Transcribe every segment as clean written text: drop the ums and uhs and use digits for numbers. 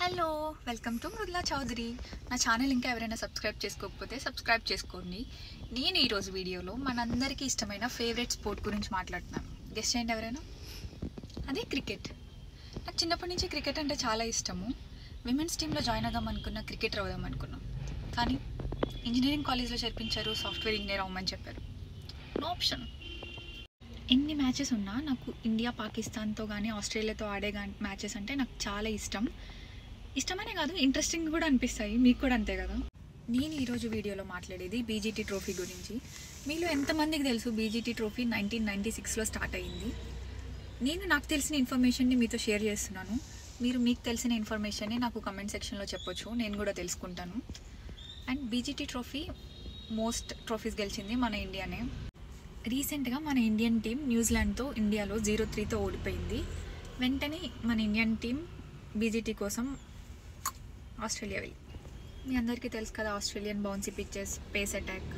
Hello welcome to మృదులా చౌదరి. నా channel ఇంకా ఎవరైనా సబ్స్క్రైబ్ చేసుకోకపోతే సబ్స్క్రైబ్ చేసుకోండి. నేను ఈరోజు వీడియోలో మనందరికీ ఇష్టమైన ఫేవరెట్ స్పోర్ట్ గురించి మాట్లాడుతున్నాను. గెస్ట్ చేయండి ఎవరైనా. అదే క్రికెట్. నాకు చిన్నప్పటి నుంచి క్రికెట్ అంటే చాలా ఇష్టము. విమెన్స్ టీంలో జాయిన్ అవుదాం అనుకున్నా, క్రికెటర్ అవుదాం అనుకున్నాం. కానీ ఇంజనీరింగ్ కాలేజ్లో చేర్పించారు, సాఫ్ట్వేర్ ఇంజనీర్ అవ్వమని చెప్పారు. No option. ఎన్ని మ్యాచెస్ ఉన్నా నాకు ఇండియా పాకిస్తాన్తో కానీ ఆస్ట్రేలియాతో ఆడే మ్యాచెస్ అంటే నాకు చాలా ఇష్టమనే కాదు, ఇంట్రెస్టింగ్ కూడా అనిపిస్తాయి. మీకు కూడా అంతే కదా. నేను ఈరోజు వీడియోలో మాట్లాడేది బీజీటీ ట్రోఫీ గురించి. మీలో ఎంతమందికి తెలుసు బీజీటీ ట్రోఫీ 1996లో స్టార్ట్ అయ్యింది? నాకు తెలిసిన ఇన్ఫర్మేషన్ని మీతో షేర్ చేస్తున్నాను. మీకు తెలిసిన ఇన్ఫర్మేషన్ని నాకు కమెంట్ సెక్షన్లో చెప్పొచ్చు, నేను కూడా తెలుసుకుంటాను. And BGT trophy most trophies గెలిచింది మన ఇండియానే. రీసెంట్గా మన ఇండియన్ టీం న్యూజిలాండ్తో ఇండియాలో 0-3తో ఓడిపోయింది. వెంటనే మన ఇండియన్ టీం బీజీటీ కోసం ఆస్ట్రేలియా వెళ్ళి, మీ అందరికీ తెలుసు కదా, Australian bouncy pitches, face attack.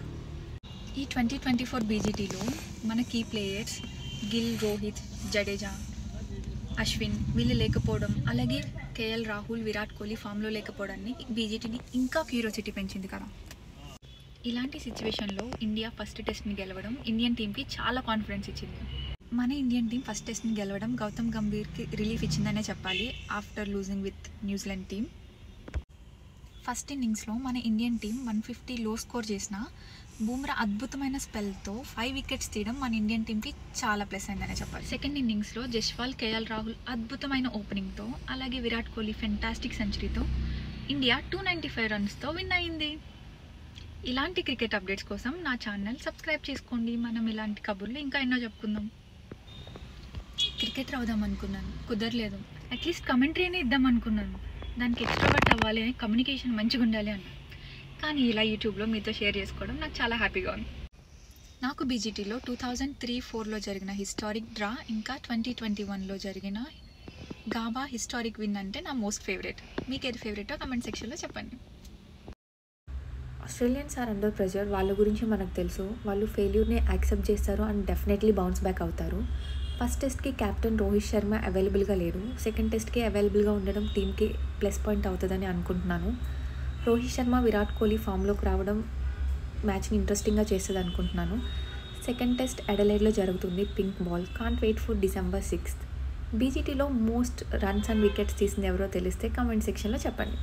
ఈ 2024 బీజీటీలో మన కీ ప్లేయర్స్ గిల్, రోహిత్, జడేజా, అశ్విన్ వీళ్ళు లేకపోవడం, అలాగే కేఎల్ రాహుల్, విరాట్ కోహ్లీ ఫామ్లో లేకపోవడాన్ని బీజీటీని ఇంకా క్యూరియాసిటీ పెంచింది కదా. ఇలాంటి సిచ్యువేషన్లో ఇండియా ఫస్ట్ టెస్ట్ని గెలవడం ఇండియన్ టీంకి చాలా కాన్ఫిడెన్స్ ఇచ్చింది. మన ఇండియన్ టీం ఫస్ట్ టెస్ట్ని గెలవడం గౌతమ్ గంభీర్కి రిలీఫ్ ఇచ్చిందనే చెప్పాలి. After losing with New Zealand team, first ఇన్నింగ్స్లో మన ఇండియన్ టీం 150 లో స్కోర్ చేసిన బూమ్రా అద్భుతమైన స్పెల్తో 5 వికెట్స్ తీయడం మన ఇండియన్ టీంకి చాలా ప్లస్ అయిందనే చెప్పాలి. సెకండ్ ఇన్నింగ్స్లో జస్వాల్, కేఎల్ రాహుల్ అద్భుతమైన ఓపెనింగ్తో, అలాగే విరాట్ కోహ్లీ ఫెంటాస్టిక్ సెంచరీతో ఇండియా 295 రన్స్తో విన్ అయింది. ఇలాంటి క్రికెట్ అప్డేట్స్ కోసం నా ఛానల్ సబ్స్క్రైబ్ చేసుకోండి. మనం ఇలాంటి కబుర్లు ఇంకా ఎన్నో చెప్పుకుందాం. క్రికెటర్ అవుదాం అనుకున్నాను, కుదరలేదు. అట్లీస్ట్ కమెంటరీ అనే ఇద్దాం అనుకున్నాను. దానికి ఎక్స్ట్రావర్ట్ అవ్వాలి అని, కమ్యూనికేషన్ మంచిగా ఉండాలి అన్న. కానీ ఇలా యూట్యూబ్లో మీతో షేర్ చేసుకోవడం నాకు చాలా హ్యాపీగా ఉంది. నాకు బీజీటీలో 2003-04లో జరిగిన హిస్టారిక్ డ్రా, ఇంకా 2021లో జరిగిన గాబా హిస్టారిక్ విన్ అంటే నా మోస్ట్ ఫేవరెట్. మీకు ఏది ఫేవరెటో కమెంట్ సెక్షన్లో చెప్పండి. Australians are under pressure. వాళ్ళ గురించి మనకు తెలుసు. వాళ్ళు ఫెయిల్యూర్ని యాక్సెప్ట్ చేస్తారు అండ్ డెఫినెట్లీ బౌన్స్ బ్యాక్ అవుతారు. ఫస్ట్ టెస్ట్కి కెప్టెన్ రోహిత్ శర్మ అవైలబుల్గా లేరు. సెకండ్ టెస్ట్కి అవైలబుల్గా ఉండడం టీంకి ప్లస్ పాయింట్ అవుతుందని అనుకుంటున్నాను. రోహిత్ శర్మ, విరాట్ కోహ్లీ ఫామ్లోకి రావడం మ్యాచ్ని ఇంట్రెస్టింగ్గా చేస్తుంది అనుకుంటున్నాను. సెకండ్ టెస్ట్ అడలైడ్లో జరుగుతుంది. Pink ball. Can't wait for December 6th. బీజీటీలో మోస్ట్ రన్స్ అండ్ వికెట్స్ తీసింది ఎవరో తెలిస్తే కమెంట్ సెక్షన్లో చెప్పండి.